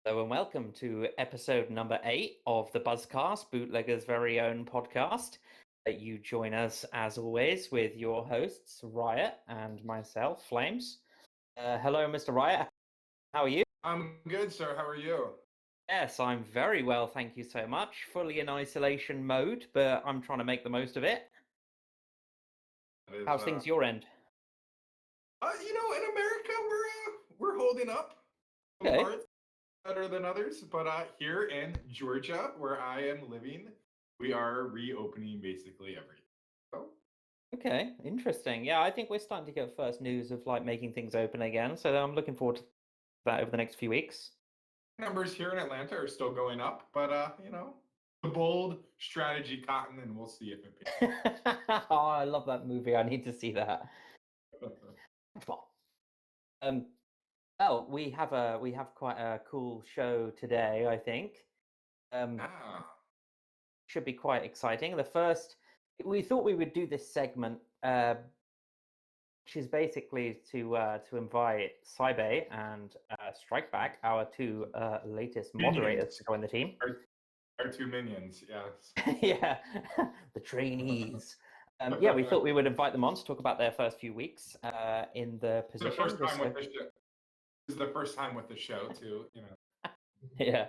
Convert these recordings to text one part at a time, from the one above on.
Hello and welcome to episode number 8 of the BuzzCast, Bootleggers' very own podcast. You join us, as always, with your hosts, Riot and myself, Flames. Hello, Mr. Riot. How are you? I'm good, sir. How are you? Yes, I'm very well, thank you so much. Fully in isolation mode, but I'm trying to make the most of it. How's things your end? In America, we're holding up. Some Okay. parts better than others, but here in Georgia, where I am living, we are reopening basically everything. So, Okay, interesting. Yeah, I think we're starting to get first news of making things open again, so I'm looking forward to that over the next few weeks. numbers here in Atlanta are still going up, but the bold strategy cotton, and we'll see if it pays. Oh, I love that movie. I need to see that. Um, well, we have quite a cool show today, I think. Should be quite exciting. We thought we would do this segment, which is basically to invite Cybae and Strikeback, our two latest moderators, to join the team. Our two minions, yes. Yeah, the trainees. Yeah, we thought we would invite them on to talk about their first few weeks in the position. This is the first time with the show, too. Yeah.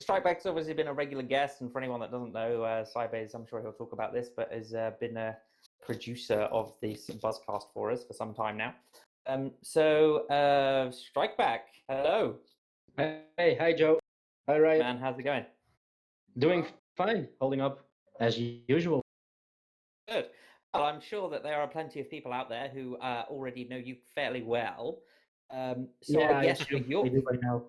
Strikeback's obviously been a regular guest, and for anyone that doesn't know, Cybae, I'm sure he'll talk about this, but has been a producer of this BuzzCast for us for some time now. Strikeback, hello. Hey, hi Joe. Hi Ryan. Man, how's it going? Doing fine, holding up as usual. Good. Well, I'm sure that there are plenty of people out there who already know you fairly well. I guess for your... right now.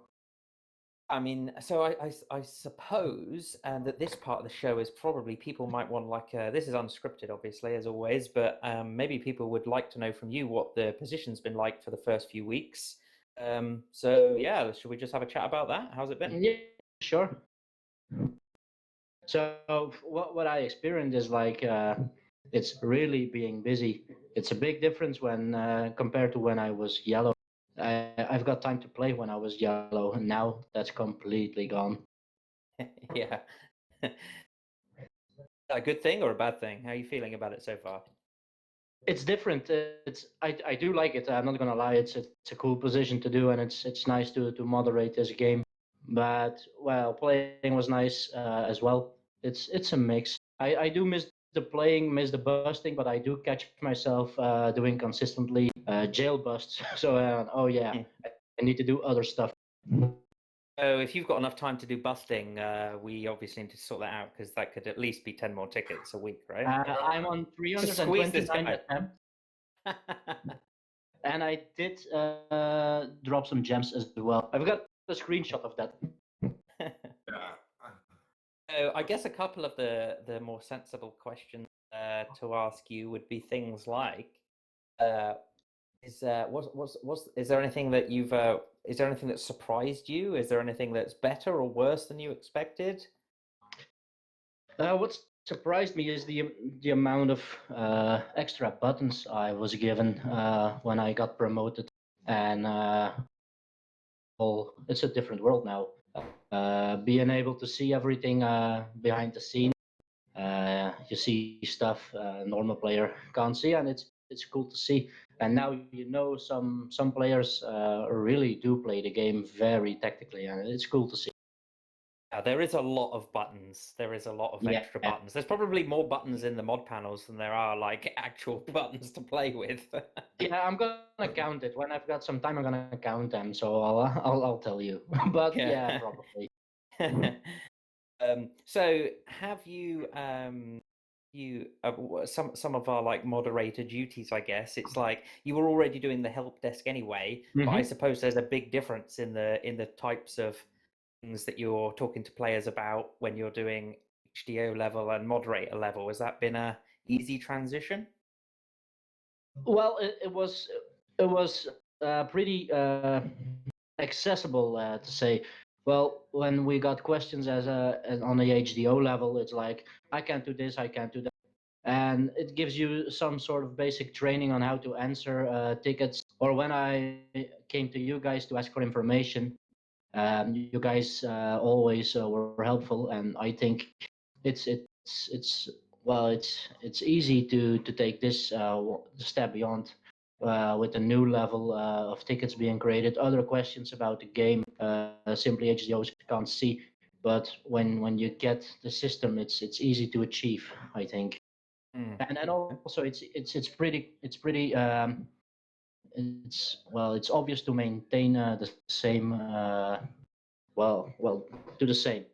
I mean, so I suppose that this part of the show is probably people might want this is unscripted, obviously, as always, but maybe people would like to know from you what the position's been like for the first few weeks. Yeah, should we just have a chat about that? How's it been? Yeah, sure. So what I experienced is it's really being busy. It's a big difference when compared to when I was yellow. I've got time to play when I was yellow, and now that's completely gone. Yeah. A good thing or a bad thing? How are you feeling about it so far? It's different. I do like it. I'm not gonna lie. It's a cool position to do, and it's nice to moderate this game. But well, playing was nice as well. It's a mix. I do miss the playing, miss the busting, but I do catch myself doing consistently jail busts. So oh yeah, I need to do other stuff. So if you've got enough time to do busting, we obviously need to sort that out because that could at least be 10 more tickets a week, right? I'm on 329 attempts. And I did drop some gems as well. I've got a screenshot of that. So I guess a couple of the more sensible questions to ask you would be things like, is there anything that is there anything that surprised you? Is there anything that's better or worse than you expected? What surprised me is the amount of extra buttons I was given when I got promoted, and well, it's a different world now. Being able to see everything behind the scene, you see stuff a normal player can't see, and it's cool to see. And now some players really do play the game very tactically, and it's cool to see. Yeah, there is a lot of buttons. There is a lot of extra buttons. There's probably more buttons in the mod panels than there are actual buttons to play with. Yeah, I'm gonna count it when I've got some time. I'm gonna count them, so I'll tell you. But yeah probably. So have you some of our moderator duties, I guess it's you were already doing the help desk anyway, but I suppose there's a big difference in the types of things that you're talking to players about when you're doing HDO level and moderator level. Has that been a easy transition? Well, it was pretty accessible to say. Well, when we got questions as on the HDO level, it's like, I can't do this, I can't do that, and it gives you some sort of basic training on how to answer tickets. Or when I came to you guys to ask for information, You guys always were helpful, and I think it's well, it's easy to take this step beyond with a new level of tickets being created. Other questions about the game, simply HDOs can't see, but when you get the system, it's easy to achieve, I think. And also it's pretty it's obvious to maintain the same to the same,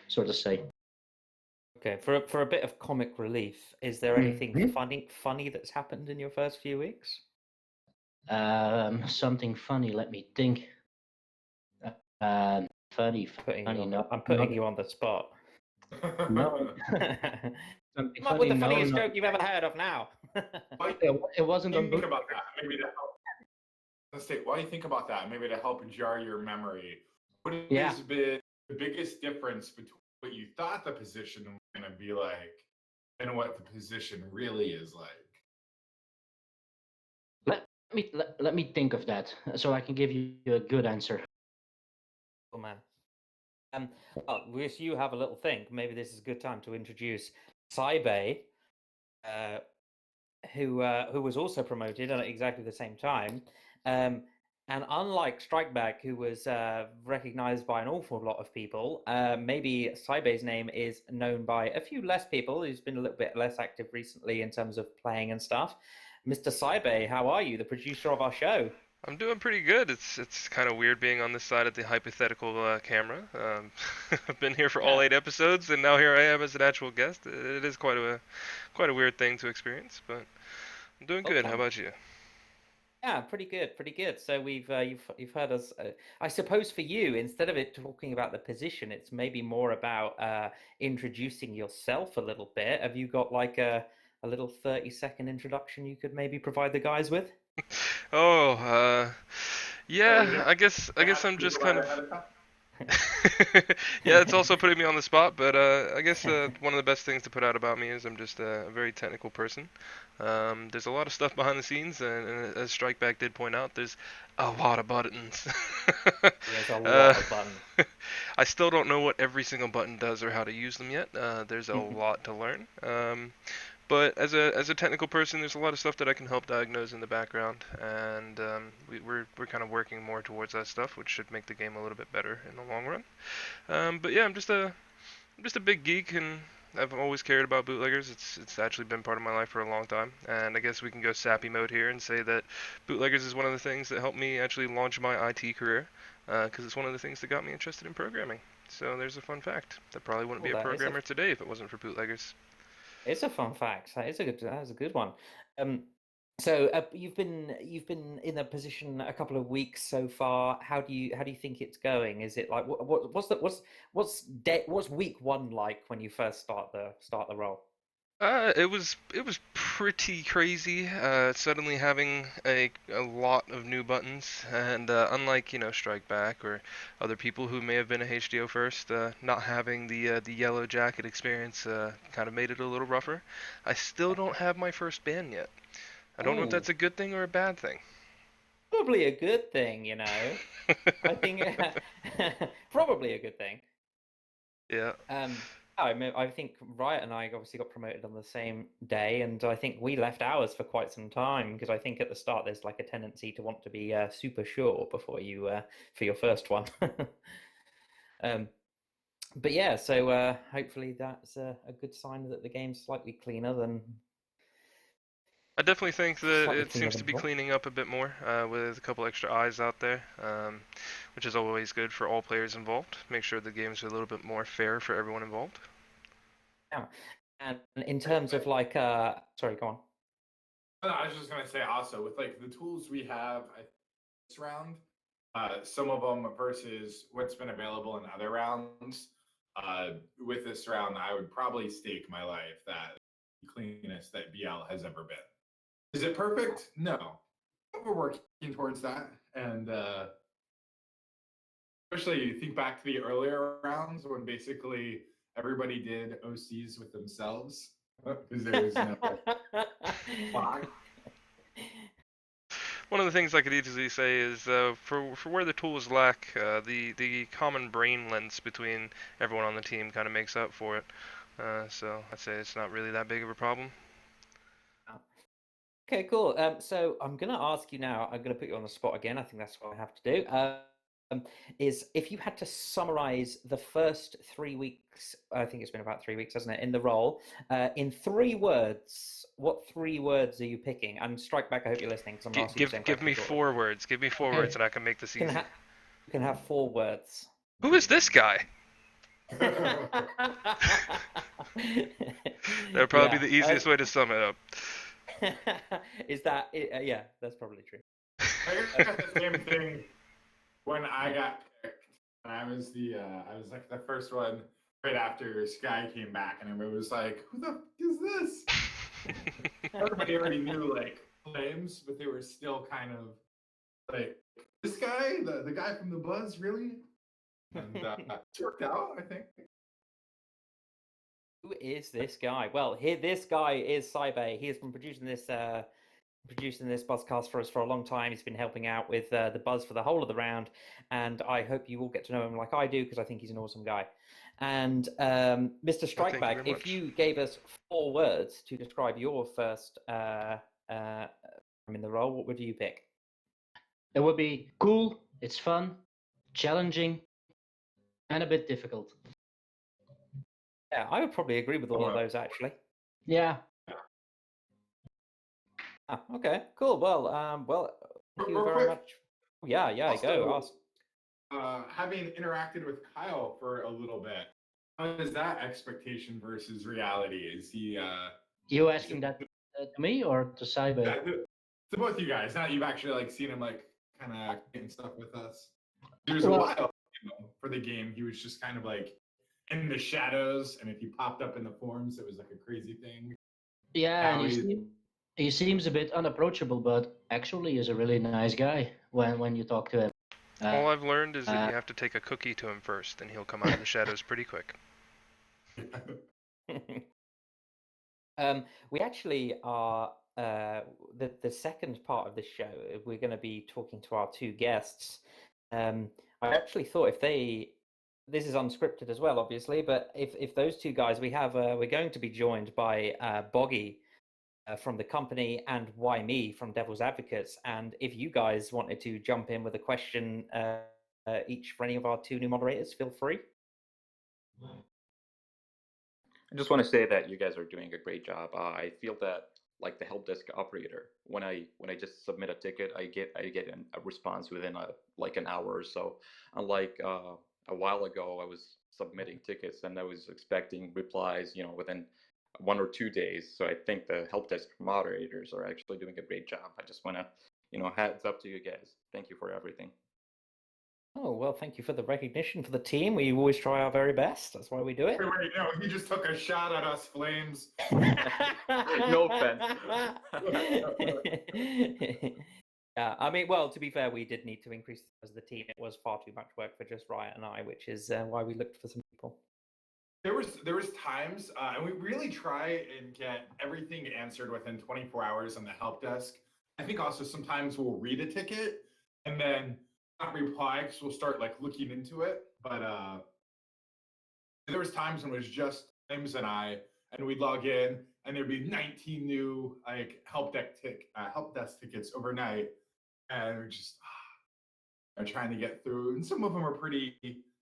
so to say. Okay, for a bit of comic relief, is there anything funny that's happened in your first few weeks? Something funny. Let me think. Funny. I'm putting you on the spot. No. Come up with the funniest joke you've ever heard of now. It wasn't on Think about that. Maybe to help. Let's say, while you think about that, maybe to help jar your memory, what has been the biggest difference between what you thought the position was going to be like and what the position really is like? Let me think of that so I can give you a good answer. Oh man. Wish you have a little think. Maybe this is a good time to introduce Cybae, who was also promoted at exactly the same time. And unlike Strikeback, who was recognized by an awful lot of people, maybe Cybae's name is known by a few less people who's been a little bit less active recently in terms of playing and stuff. Mr. Cybae, how are you, the producer of our show? I'm doing pretty good. It's kind of weird being on this side of the hypothetical camera. I've been here for all 8 episodes, and now here I am as an actual guest. It is quite a weird thing to experience, but I'm doing good. How about you? Yeah, pretty good, pretty good. So we've you've heard us. I suppose for you, instead of it talking about the position, it's maybe more about introducing yourself a little bit. Have you got like a little 30-second introduction you could maybe provide the guys with? Yeah. I guess I'm just kind of. Yeah, it's also putting me on the spot, but I guess one of the best things to put out about me is I'm just a very technical person. There's a lot of stuff behind the scenes, and as Strikeback did point out, there's a lot of buttons. There's a lot of buttons. I still don't know what every single button does or how to use them yet. There's a lot to learn. But as a technical person, there's a lot of stuff that I can help diagnose in the background, and we're kind of working more towards that stuff, which should make the game a little bit better in the long run. But yeah, I'm just a big geek, and I've always cared about bootleggers. It's actually been part of my life for a long time, and I guess we can go sappy mode here and say that bootleggers is one of the things that helped me actually launch my IT career, because it's one of the things that got me interested in programming. So there's a fun fact. That probably wouldn't be a programmer today if it wasn't for bootleggers. It's a fun fact. That is a good one. So you've been in a position a couple of weeks so far. How do you think it's going? Is it like what's week 1 like when you first start the role? It was pretty crazy. Suddenly having a lot of new buttons, and unlike Strike Back or other people who may have been a HDO first, not having the yellow jacket experience kind of made it a little rougher. I still don't have my first ban yet. I don't know if that's a good thing or a bad thing. Probably a good thing, I think probably a good thing. Yeah. I think Riot and I obviously got promoted on the same day, and I think we left ours for quite some time because I think at the start there's like a tendency to want to be super sure before you for your first one. But yeah, so hopefully that's a good sign that the game's slightly cleaner than. I definitely think that it seems to be cleaning up a bit more with a couple extra eyes out there, which is always good for all players involved. Make sure the game's a little bit more fair for everyone involved. Yeah, and in terms of like, sorry, go on. No, I was just gonna say also with like the tools we have this round, some of them versus what's been available in other rounds. With this round, I would probably stake my life that the cleanest that BL has ever been. Is it perfect? No, but we're working towards that, and especially you think back to the earlier rounds when basically everybody did OCs with themselves because there was no clock. one of the things I could easily say is for where the tools lack, the common brain lens between everyone on the team kind of makes up for it. So I'd say it's not really that big of a problem. Okay, cool. So I'm going to ask you now, I'm going to put you on the spot again. I think that's what I have to do. Is if you had to summarize the first 3 weeks, I think it's been about 3 weeks, hasn't it, in the role, in 3 words, what 3 words are you picking? And Strikeback, I hope you're listening because I'm going to ask you the same Give question me shortly. 4 words. Give me 4 words, and I can make this You easy. you can have 4 words. Who is this guy? That'd probably be the easiest way to sum it up. Is that yeah, that's probably true. I got the same thing when I got picked. I was like the first one right after Sky came back, and everybody was like, "Who the f- is this?" Everybody already knew like Flames, but they were still kind of like, "This guy, the guy from the Buzz, really?" And it worked out, I think. Who is this guy? Well, here this guy is Cybae. He has been producing this buzzcast for us for a long time. He's been helping out with the buzz for the whole of the round, and I hope you all get to know him like I do because I think he's an awesome guy. And Mr. Strikeback, if you gave us 4 words to describe your first in the role, what would you pick? It would be cool, it's fun, challenging, and a bit difficult. Yeah, I would probably agree with all of those actually. Yeah. Okay, cool. Well, thank you very much. Yeah, Also, go ask. Having interacted with Kyle for a little bit, how is that expectation versus reality? Is he? You asking that to me or to Cybae? Yeah, to both you guys. Now you've actually like seen him like kind of getting stuff with us. There's a while, for the game, he was just kind of like in the shadows, and if he popped up in the forums, it was like a crazy thing. Yeah, and he seems a bit unapproachable, but actually is a really nice guy when you talk to him. All I've learned is that you have to take a cookie to him first, and he'll come out of the shadows pretty quick. We actually are the second part of this show. We're going to be talking to our 2 guests. I actually thought if this is unscripted as well, obviously, but if those 2 guys we're going to be joined by Boggy from the Company and Whyme from Devil's Advocates, and if you guys wanted to jump in with a question each for any of our 2 new moderators, feel free. I just want to say that you guys are doing a great job. I feel that like the help desk operator, when I just submit a ticket, I get a response within like an hour or so. Unlike a while ago, I was submitting tickets and I was expecting replies, within 1 or 2 days. So I think the help desk moderators are actually doing a great job. I just want to, heads up to you guys. Thank you for everything. Oh, well, thank you for the recognition for the team. We always try our very best. That's why we do it. Wait, no, he just took a shot at us, Flames. No offense. Yeah, I mean, well, to be fair, we did need to increase the size of the team. It was far too much work for just Riot and I, which is why we looked for some people. There was times, and we really try and get everything answered within 24 hours on the help desk. I think also sometimes we'll read a ticket and then not reply because we'll start like looking into it. But there was times when it was just Flames and I, and we'd log in, and there'd be 19 new like help desk tickets overnight, and we're just trying to get through. And some of them are pretty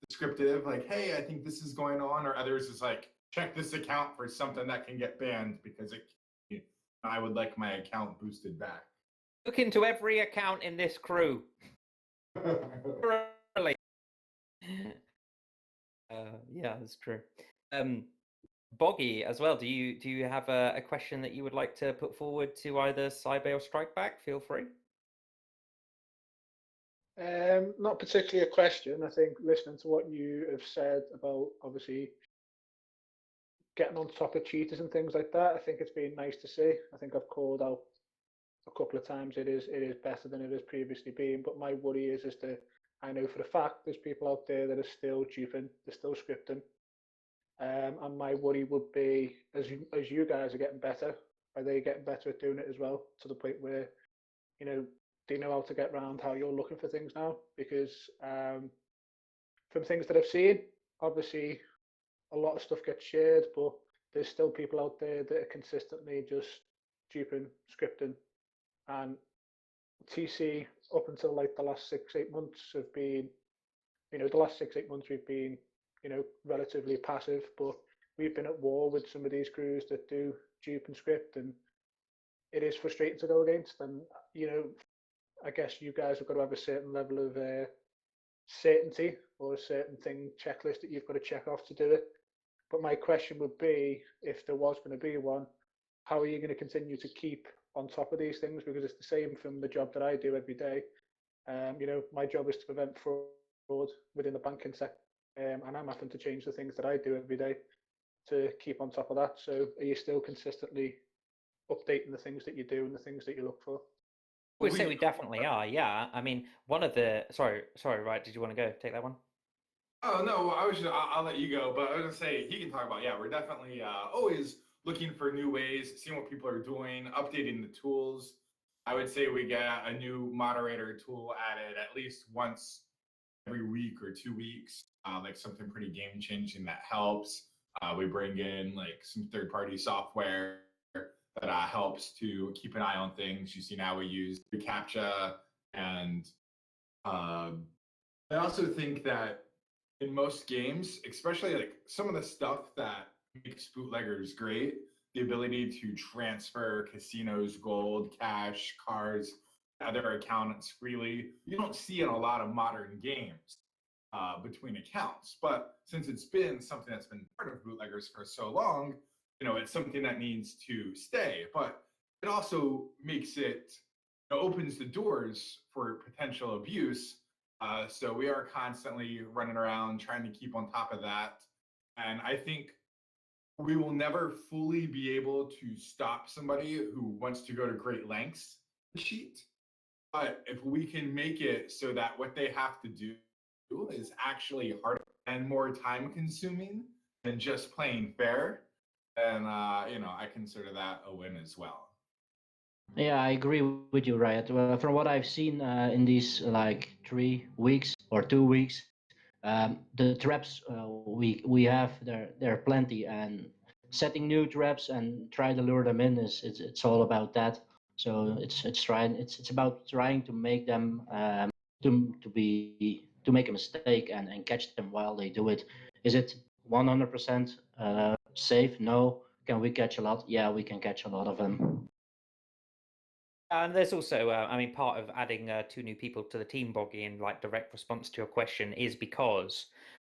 descriptive, like, "Hey, I think this is going on," or others is like, "Check this account for something that can get banned because I would like my account boosted back." Look into every account in this crew. Really. Yeah, that's true. Boggy as well. Do you have a question that you would like to put forward to either Cybae or Strikeback? Feel free. Not particularly a question. I think listening to what you have said about obviously getting on top of cheaters and things like that, I think it's been nice to see. I think I've called out a couple of times it is better than it has previously been. But my worry is that I know for a fact there's people out there that are still duping, they're still scripting. And my worry would be as you guys are getting better, are they getting better at doing it as well to the point where they know how to get around how you're looking for things now. Because from things that I've seen, obviously a lot of stuff gets shared, but there's still people out there that are consistently just duping, scripting, and TC up until like the last 6-8 months have been, the last 6-8 months we've been, relatively passive, but we've been at war with some of these crews that do dupe and script, and it is frustrating to go against. And I guess you guys have got to have a certain level of certainty or a certain thing checklist that you've got to check off to do it. But my question would be, if there was going to be one, how are you going to continue to keep on top of these things? Because it's the same from the job that I do every day. My job is to prevent fraud within the banking sector, and I'm having to change the things that I do every day to keep on top of that. So are you still consistently updating the things that you do and the things that you look for? I would say we definitely are, yeah. I mean, one of the sorry, right? Did you want to go take that one? Oh no, I'll let you go, but I was gonna say he can talk about, yeah, we're definitely always looking for new ways, seeing what people are doing, updating the tools. I would say we get a new moderator tool added at least once every week or 2 weeks, like something pretty game changing that helps. We bring in like some third-party software that helps to keep an eye on things. You see, now we use reCAPTCHA, and I also think that in most games, especially like some of the stuff that makes bootleggers great, the ability to transfer casinos, gold, cash, cars, other accounts freely, you don't see in a lot of modern games between accounts. But since it's been something that's been part of bootleggers for so long, it's something that needs to stay. But it also makes it, opens the doors for potential abuse. So we are constantly running around trying to keep on top of that. And I think we will never fully be able to stop somebody who wants to go to great lengths to cheat. But if we can make it so that what they have to do is actually harder and more time consuming than just playing fair, then, I consider that a win as well. Yeah, I agree with you, Riot. Well, from what I've seen in these like 3 weeks or 2 weeks, the traps we have there are plenty, and setting new traps and try to lure them in it's all about that. So it's about trying to make them to make a mistake and catch them while they do it. Is it 100% safe? No. Can we catch a lot? Yeah, we can catch a lot of them. And there's also, part of adding 2 new people to the team, Boggy, in like direct response to your question, is because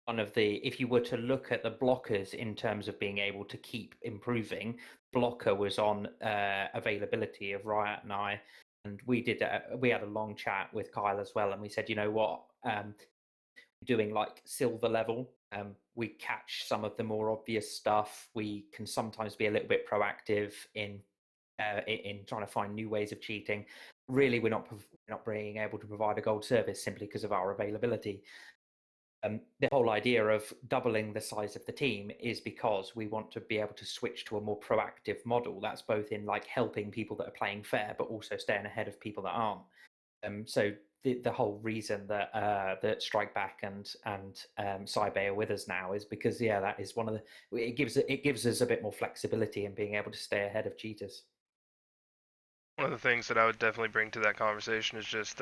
if you were to look at the blockers in terms of being able to keep improving, blocker was on availability of Riot and I, and we had a long chat with Kyle as well, and we said, you know what, doing like silver level, we catch some of the more obvious stuff. We can sometimes be a little bit proactive in trying to find new ways of cheating. Really, we're not being able to provide a gold service simply because of our availability. The whole idea of doubling the size of the team is because we want to be able to switch to a more proactive model. That's both in like helping people that are playing fair, but also staying ahead of people that aren't. So the whole reason that that Strikeback and Cybae are with us now is because that is one of the it gives us a bit more flexibility in being able to stay ahead of cheaters. One of the things that I would definitely bring to that conversation is just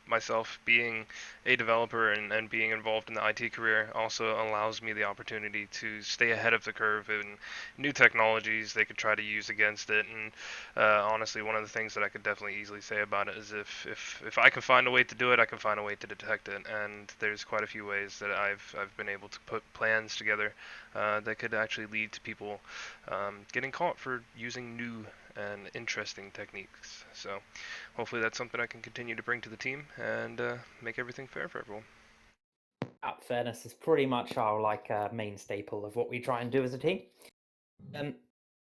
myself being a developer and being involved in the IT career also allows me the opportunity to stay ahead of the curve in new technologies they could try to use against it. And honestly, one of the things that I could definitely easily say about it is if I can find a way to do it, I can find a way to detect it. And there's quite a few ways that I've been able to put plans together that could actually lead to people getting caught for using new and interesting techniques. So hopefully that's something I can continue to bring to the team and make everything fair for everyone. Fairness is pretty much our main staple of what we try and do as a team.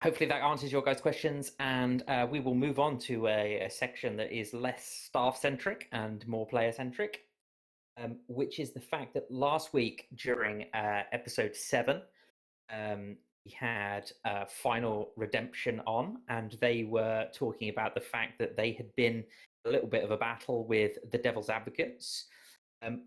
Hopefully that answers your guys' questions, and we will move on to a section that is less staff-centric and more player-centric, which is the fact that last week during episode 7, we had Final Redemption on, and they were talking about the fact that they had been a little bit of a battle with the Devil's Advocates.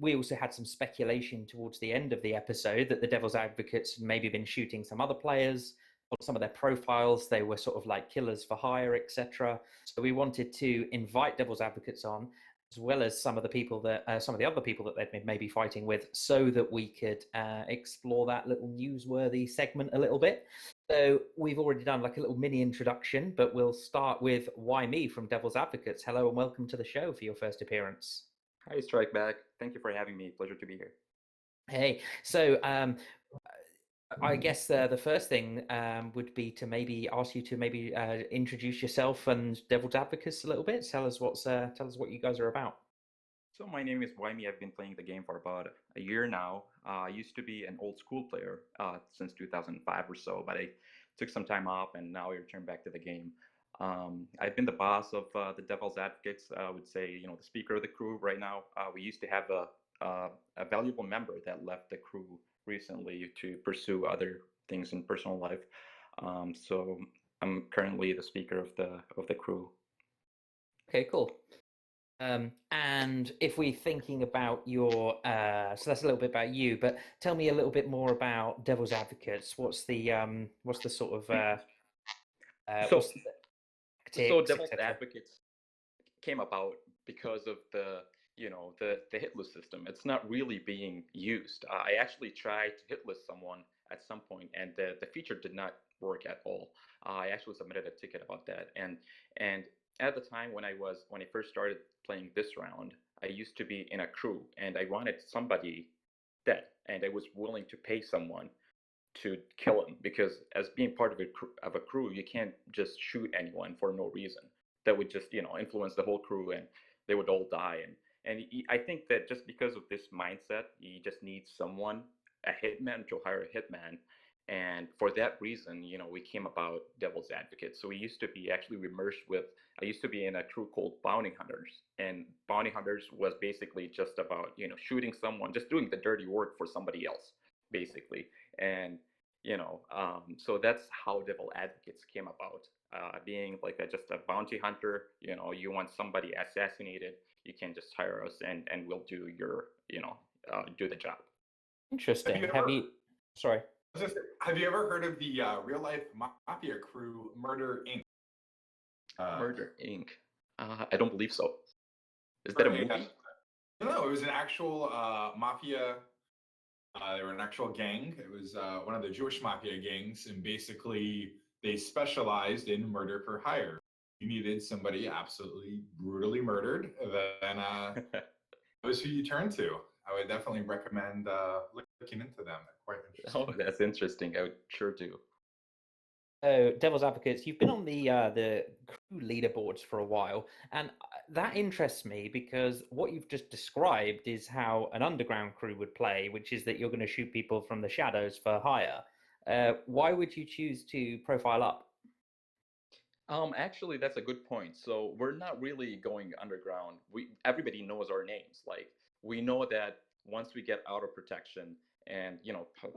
We also had some speculation towards the end of the episode that the Devil's Advocates had maybe been shooting some other players. On some of their profiles, they were sort of like killers for hire, etc. So we wanted to invite Devil's Advocates on, as well as some of the people that some of the other people that they'd been maybe fighting with, so that we could explore that little newsworthy segment a little bit. So we've already done like a little mini introduction, but we'll start with Why Me from Devil's Advocates. Hello and welcome to the show for your first appearance. Hi, Strikeback. Thank you for having me. Pleasure to be here. Hey, so I guess the first thing would be to maybe ask you to maybe introduce yourself and Devil's Advocates a little bit. Tell us what you guys are about. So my name is Whyme. I've been playing the game for about a year now. I used to be an old school player since 2005 or so, but I took some time off and now I returned back to the game. I've been the boss of the Devil's Advocates. I would say, the speaker of the crew right now. We used to have a valuable member that left the crew recently to pursue other things in personal life. So I'm currently the speaker of the crew. Okay, cool. And if we're thinking about your, so that's a little bit about you, but tell me a little bit more about Devil's Advocates. What's the sort of what's the So tactics, Devil's etc.? Advocates came about because of the hit list system. It's not really being used. I actually tried to hit list someone at some point, and the feature did not work at all. I actually submitted a ticket about that, and at the time when I first started playing this round, I used to be in a crew, and I wanted somebody dead, and I was willing to pay someone to kill him, because as being part of a crew, you can't just shoot anyone for no reason. That would just influence the whole crew, and they would all die. And I think that just because of this mindset, you just need someone, a hitman, to hire a hitman. And for that reason, we came about Devil's Advocate. So we used to be actually merged with. I used to be in a crew called Bounty Hunters, and Bounty Hunters was basically just about shooting someone, just doing the dirty work for somebody else, basically. And so that's how Devil Advocates came about. Being like just a bounty hunter, you want somebody assassinated, you can just hire us, and we'll do your, do the job. Interesting. Sorry. Have you ever heard of the real life mafia crew Murder Inc? Murder Inc. I don't believe so. Is that a movie? No, it was an actual mafia. They were an actual gang. It was one of the Jewish mafia gangs, and basically they specialized in murder for hire. You needed somebody absolutely brutally murdered, then that was who you turned to. I would definitely recommend looking into them. They're quite interesting. Oh, that's interesting. I would sure do. So, Devil's Advocates, you've been on the crew leaderboards for a while, and that interests me because what you've just described is how an underground crew would play, which is that you're going to shoot people from the shadows for hire. Why would you choose to profile up? Actually, that's a good point. So we're not really going underground. Everybody knows our names. Like, we know that once we get out of protection, and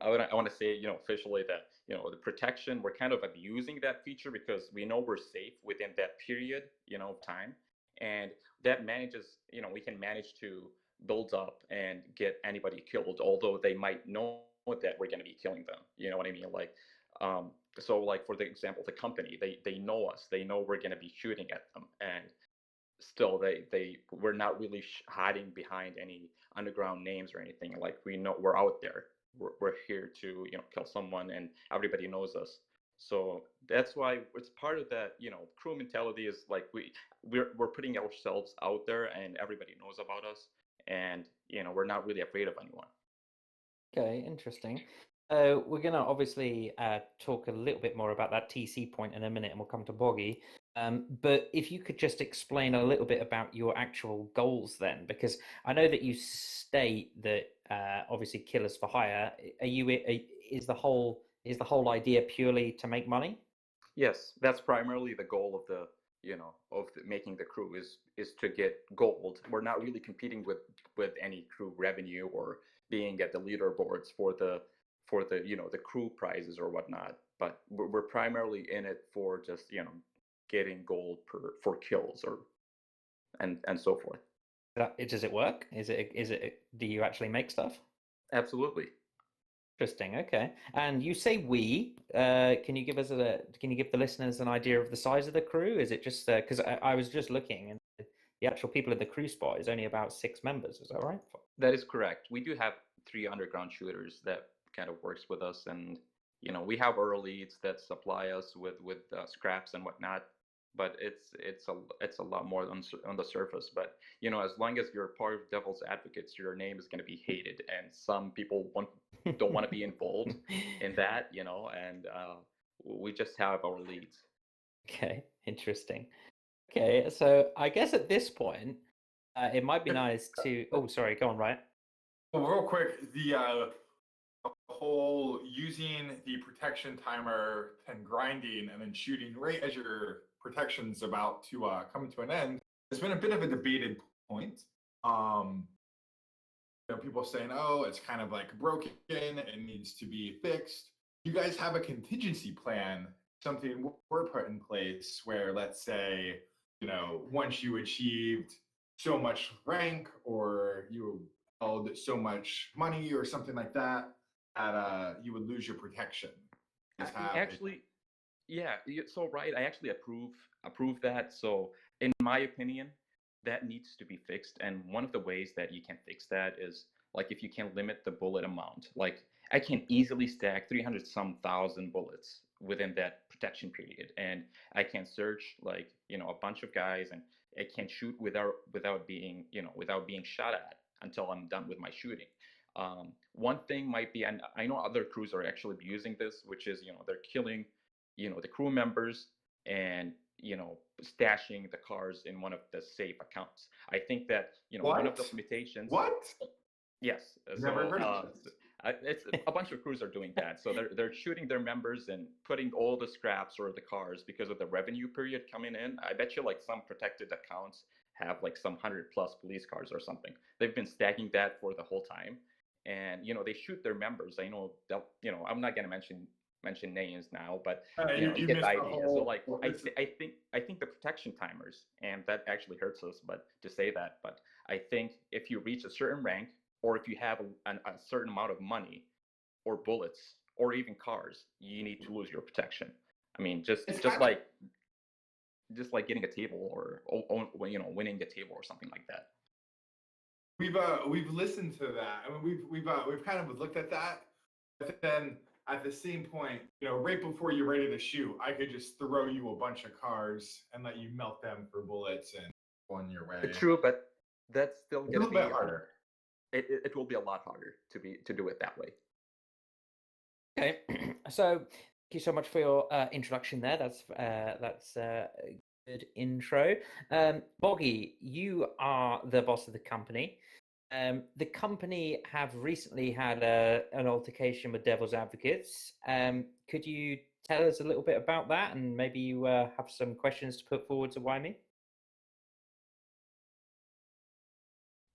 I want to say officially that the protection, we're kind of abusing that feature because we know we're safe within that period of time, and that manages we can manage to build up and get anybody killed, although they might know that we're going to be killing them. You know what I mean? Like, so like for the example, the company, they know us, they know we're going to be shooting at them, and still we're not really hiding behind any underground names or anything. Like, we know we're out there, we're here to kill someone, and everybody knows us. So that's why it's part of that crew mentality, is like we're putting ourselves out there, and everybody knows about us, and we're not really afraid of anyone. Okay, interesting. We're going to obviously talk a little bit more about that TC point in a minute, and we'll come to Boggy. But if you could just explain a little bit about your actual goals then, because I know that you state that obviously killers for hire. Is the whole idea purely to make money? Yes, that's primarily the goal of making the crew, is to get gold. We're not really competing with any crew revenue or being at the leaderboards for the the crew prizes or whatnot, but we're primarily in it for just getting gold for kills. Or and so forth. Does it work? Do you actually make stuff? Absolutely. Interesting. Okay. And you say we. Can you give the listeners an idea of the size of the crew? Is it just because I was just looking and the actual people in the crew spot is only about 6 members. Is that right? That is correct. We do have 3 underground shooters that kind of works with us, and we have our leads that supply us with scraps and whatnot. But it's a lot more on the surface. But as long as you're part of Devil's Advocates, your name is going to be hated, and some people don't want to be involved in that, and we just have our leads. Okay, interesting. Okay, so I guess at this point, it might be nice to. Oh, sorry, go on, Ryan. Well, real quick, the whole using the protection timer and grinding and then shooting right as your protection's about to come to an end has been a bit of a debated point. People saying, "Oh, it's kind of like broken; it needs to be fixed." You guys have a contingency plan, something we're put in place where, let's say, once you achieved so much rank or you held so much money or something like that, that you would lose your protection. Actually, yeah. So right, I actually approve that. So in my opinion, that needs to be fixed. And one of the ways that you can fix that is like if you can limit the bullet amount. Like I can easily stack 300 some thousand bullets within that protection period, and I can search like a bunch of guys, and I can shoot without being shot at until I'm done with my shooting. One thing might be, and I know other crews are actually using this, which is they're killing the crew members and stashing the cars in one of the safe accounts. I think that one of the limitations. What? Yes. Never heard of this. It's a bunch of crews are doing that. So they're shooting their members and putting all the scraps or the cars because of the revenue period coming in. I bet you like some protected accounts have like some 100+ police cars or something. They've been stacking that for the whole time, and they shoot their members. I know that I'm not gonna mention names now, but you get the idea. So like I think the protection timers, and that actually hurts us, but to say that, but I think if you reach a certain rank, or if you have a certain amount of money or bullets or even cars, you need to lose your protection. I mean, just like getting a table or winning a table or something like that. We've listened to that. I mean, we've kind of looked at that, but then at the same point, right before you're ready to shoot, I could just throw you a bunch of cars and let you melt them for bullets and go on your way. True, but that's still going to be a little bit harder. It will be a lot harder to do it that way. Okay, so thank you so much for your introduction there. That's a good intro. Boggy, you are the boss of the company. The company have recently had an altercation with Devil's Advocates. Could you tell us a little bit about that, and maybe you have some questions to put forward to Whyme?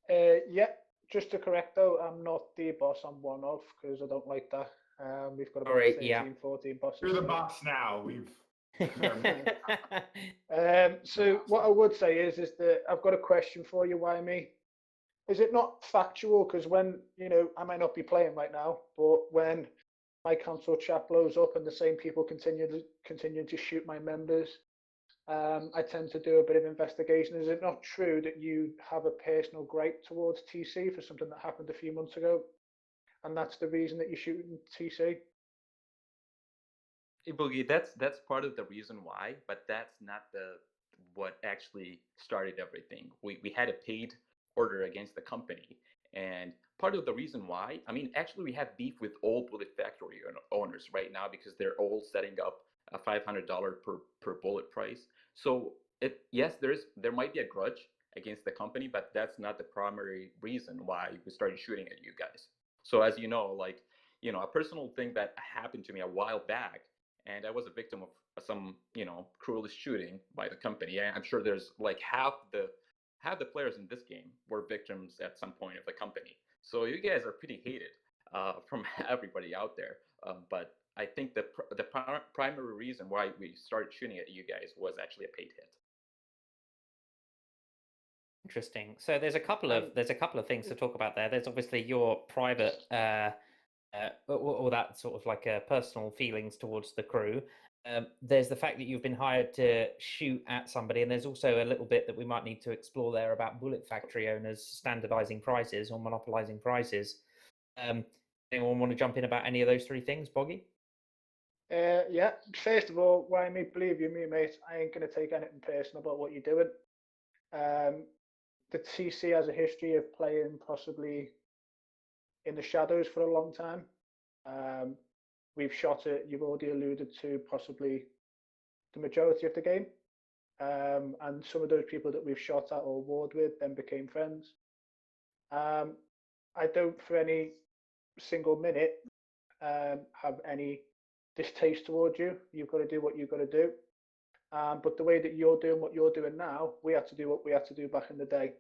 Yeah, just to correct though, I'm not the boss. I'm one of, because I don't like that. We've got about 13, 14 bosses. You're the boss now. So what I would say is that I've got a question for you, Whyme. Is it not factual? Because when I might not be playing right now, but when my console chat blows up and the same people continue to shoot my members, I tend to do a bit of investigation. Is it not true that you have a personal gripe towards TC for something that happened a few months ago, and that's the reason that you're shooting TC? Hey, Boogie, that's part of the reason why, but that's not what actually started everything. We had a paid order against the company, and part of the reason why, I mean, actually we have beef with all bullet factory owners right now because they're all setting up a $500 per bullet price. So yes, there might be a grudge against the company, but that's not the primary reason why we started shooting at you guys. So as you know, like a personal thing that happened to me a while back, and I was a victim of some cruelest shooting by the company. I'm sure there's like half the players in this game were victims at some point of the company. So you guys are pretty hated from everybody out there. But I think the primary reason why we started shooting at you guys was actually a paid hit. Interesting. So there's a couple of things to talk about there. There's obviously your private or that sort of like personal feelings towards the crew. There's the fact that you've been hired to shoot at somebody, and there's also a little bit that we might need to explore there about bullet factory owners standardizing prices or monopolizing prices. Anyone want to jump in about any of those three things, Boggy? Yeah. First of all, why me believe you, me mate? I ain't gonna take anything personal about what you're doing. The TC has a history of playing possibly in the shadows for a long time. We've shot it. You've already alluded to possibly the majority of the game, and some of those people that we've shot at or warred with then became friends. I don't, for any single minute, have any distaste towards you. You've got to do what you've got to do. But the way that you're doing what you're doing now, we had to do what we had to do back in the day.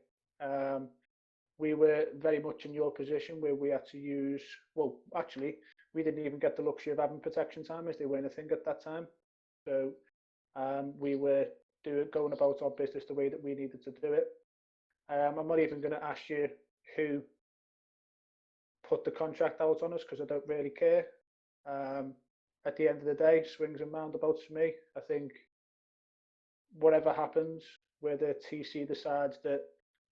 We were very much in your position where we had to use, well, actually, we didn't even get the luxury of having protection timers. They weren't a thing at that time. So we were going about our business the way that we needed to do it. I'm not even going to ask you who put the contract out on us because I don't really care. At the end of the day, swings and roundabouts for me. I think whatever happens, whether TC decides that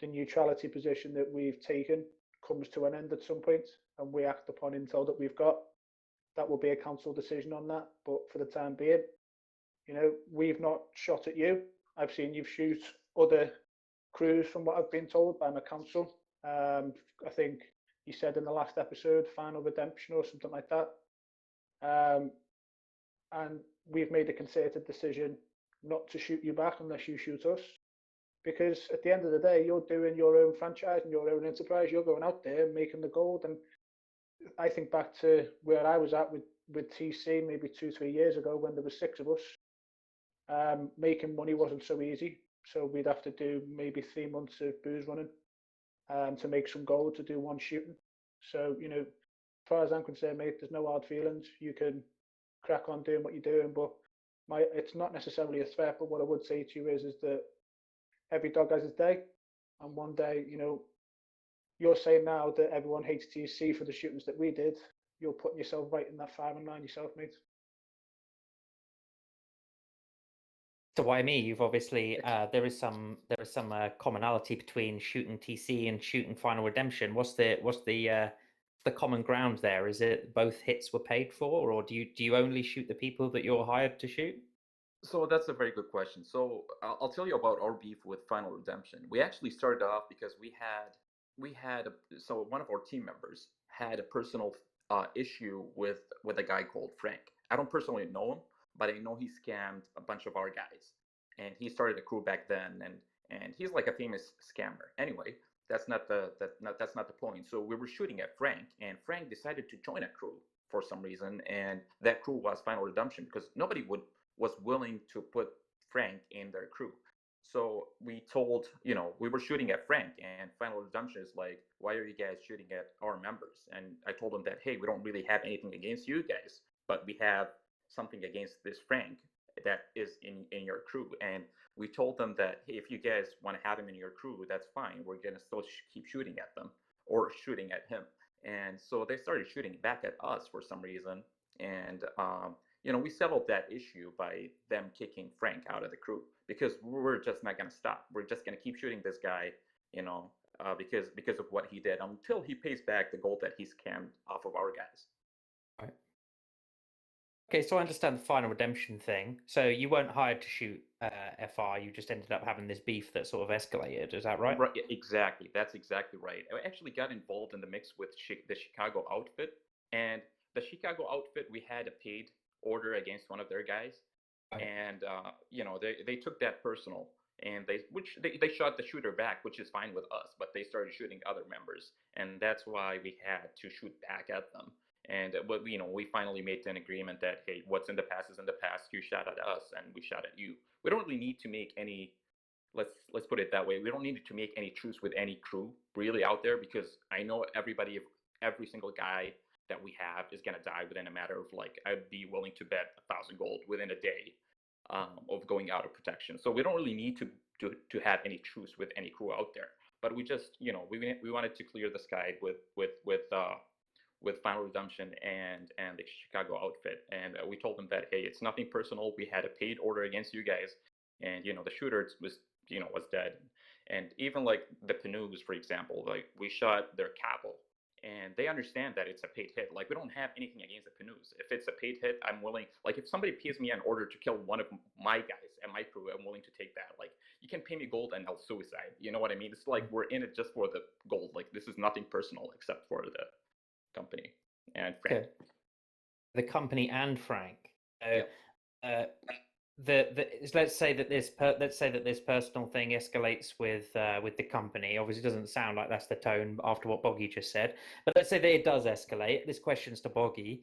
the neutrality position that we've taken comes to an end at some point and we act upon intel that we've got, that will be a council decision on that. But for the time being, we've not shot at you. I've seen you shoot other crews from what I've been told by my council. I think you said in the last episode, Final Redemption or something like that. And we've made a concerted decision not to shoot you back unless you shoot us. Because at the end of the day, you're doing your own franchise and your own enterprise. You're going out there making the gold. And I think back to where I was at with TC maybe 2-3 years ago when there were 6 of us. Making money wasn't so easy. So we'd have to do maybe 3 months of booze running to make some gold to do one shooting. So, as far as I'm concerned, mate, there's no hard feelings. You can crack on doing what you're doing, but it's not necessarily a threat. But what I would say to you is that every dog has his day, and one day, you're saying now that everyone hates TC for the shootings that we did. You're putting yourself right in that firing line yourself, mate. So why me? You've obviously there is some commonality between shooting TC and shooting Final Redemption. What's the common ground there? Is it both hits were paid for, or do you only shoot the people that you're hired to shoot? So that's a very good question. So I'll tell you about our beef with Final Redemption. We actually started off because so one of our team members had a personal issue with a guy called Frank. I don't personally know him, but I know he scammed a bunch of our guys, and he started a crew back then, and he's like a famous scammer. Anyway, that's not the point. So we were shooting at Frank, and Frank decided to join a crew for some reason, and that crew was Final Redemption because nobody was willing to put Frank in their crew. So we told, we were shooting at Frank, and Final Redemption is like, why are you guys shooting at our members? And I told them that, hey, we don't really have anything against you guys, but we have something against this Frank that is in your crew. And we told them that, hey, if you guys want to have him in your crew, that's fine. We're going to still keep shooting at them or shooting at him. And so they started shooting back at us for some reason. And, we settled that issue by them kicking Frank out of the crew because we're just not going to stop. We're just going to keep shooting this guy, because of what he did until he pays back the gold that he scammed off of our guys. Right. Okay, so I understand the Final Redemption thing. So you weren't hired to shoot FR. You just ended up having this beef that sort of escalated. Is that right? Right. Exactly. That's exactly right. I actually got involved in the mix with the Chicago outfit, and the Chicago outfit, we had a paid order against one of their guys, and they took that personal, and they shot the shooter back, which is fine with us, but they started shooting other members, and that's why we had to shoot back at them. And we finally made an agreement that, hey, what's in the past is in the past. You shot at us, and we shot at you. We don't really need to make any. Let's put it that way. We don't need to make any truce with any crew really out there because I know every single guy that we have is going to die within a matter of I'd be willing to bet 1,000 gold within a day of going out of protection. So we don't really need to have any truce with any crew out there. But we just, we wanted to clear the sky with Final Redemption and the Chicago outfit, and we told them that, hey, it's nothing personal. We had a paid order against you guys, and the shooter was dead. And even like the Panoos, for example, like we shot their capital, and they understand that it's a paid hit. Like we don't have anything against the Panoos. If it's a paid hit, I'm willing. Like if somebody pays me an order to kill one of my guys and my crew, I'm willing to take that. Like you can pay me gold and I'll suicide. You know what I mean? It's like we're in it just for the gold. Like this is nothing personal except for the company and Frank. Okay. The company and Frank. Yep. Let's say that this personal thing escalates with the company. Obviously, it doesn't sound like that's the tone after what Boggy just said. But let's say that it does escalate. This question's to Boggy.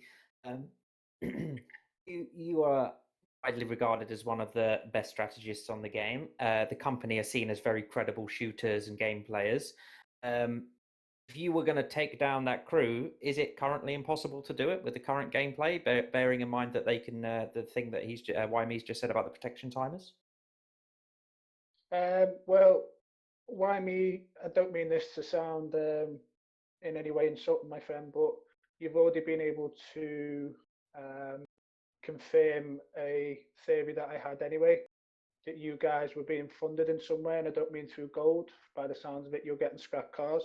You are widely regarded as one of the best strategists on the game. The company are seen as very credible shooters and game players. If you were going to take down that crew, is it currently impossible to do it with the current gameplay, bearing in mind that they can, the thing that Whyme's just said about the protection timers? Well, Whyme, I don't mean this to sound in any way insulting my friend, but you've already been able to confirm a theory that I had anyway, that you guys were being funded in some way, and I don't mean through gold. By the sounds of it, you're getting scrap cars.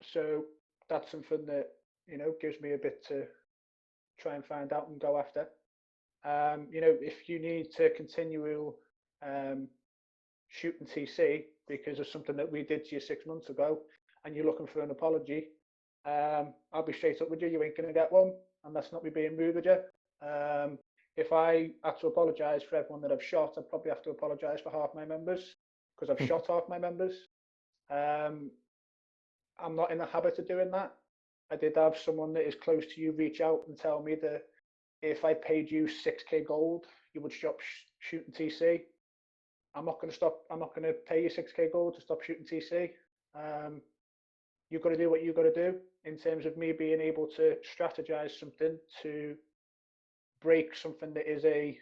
So that's something that gives me a bit to try and find out and go after. If you need to continue shooting TC because of something that we did to you 6 months ago, and you're looking for an apology, I'll be straight up with you. You ain't gonna get one, and that's not me being rude with you. If I had to apologise for everyone that I've shot, I'd probably have to apologise for half my members because I've shot half my members. I'm not in the habit of doing that. I did have someone that is close to you reach out and tell me that if I paid you 6k gold, you would stop shooting TC. I'm not going to stop. I'm not going to pay you 6k gold to stop shooting TC. You've got to do what you've got to do in terms of me being able to strategize something to break something that is a